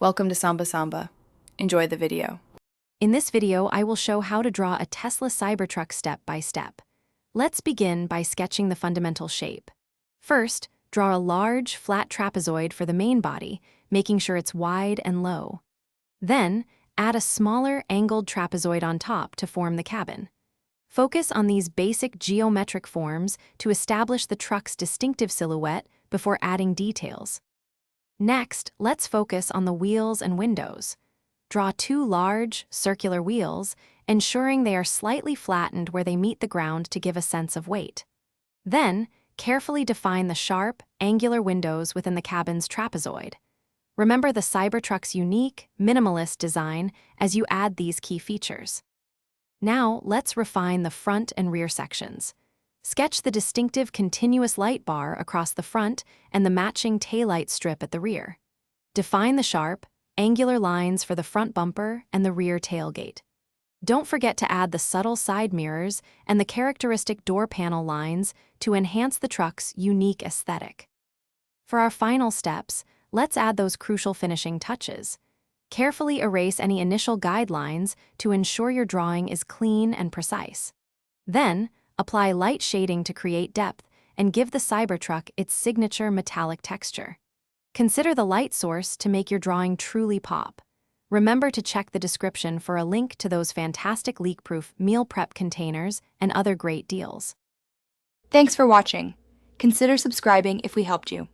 Welcome to Samba Samba. Enjoy the video. In this video, I will show how to draw a Tesla Cybertruck step by step. Let's begin by sketching the fundamental shape. First, draw a large, flat trapezoid for the main body, making sure it's wide and low. Then, add a smaller, angled trapezoid on top to form the cabin. Focus on these basic geometric forms to establish the truck's distinctive silhouette before adding details. Next, let's focus on the wheels and windows. Draw two large, circular wheels, ensuring they are slightly flattened where they meet the ground to give a sense of weight. Then, carefully define the sharp, angular windows within the cabin's trapezoid. Remember the Cybertruck's unique, minimalist design as you add these key features. Now, let's refine the front and rear sections. Sketch the distinctive continuous light bar across the front and the matching taillight strip at the rear. Define the sharp, angular lines for the front bumper and the rear tailgate. Don't forget to add the subtle side mirrors and the characteristic door panel lines to enhance the truck's unique aesthetic. For our final steps, let's add those crucial finishing touches. Carefully erase any initial guidelines to ensure your drawing is clean and precise. Then, apply light shading to create depth and give the Cybertruck its signature metallic texture. Consider the light source to make your drawing truly pop. Remember to check the description for a link to those fantastic leak-proof meal prep containers and other great deals. Thanks for watching. Consider subscribing if we helped you.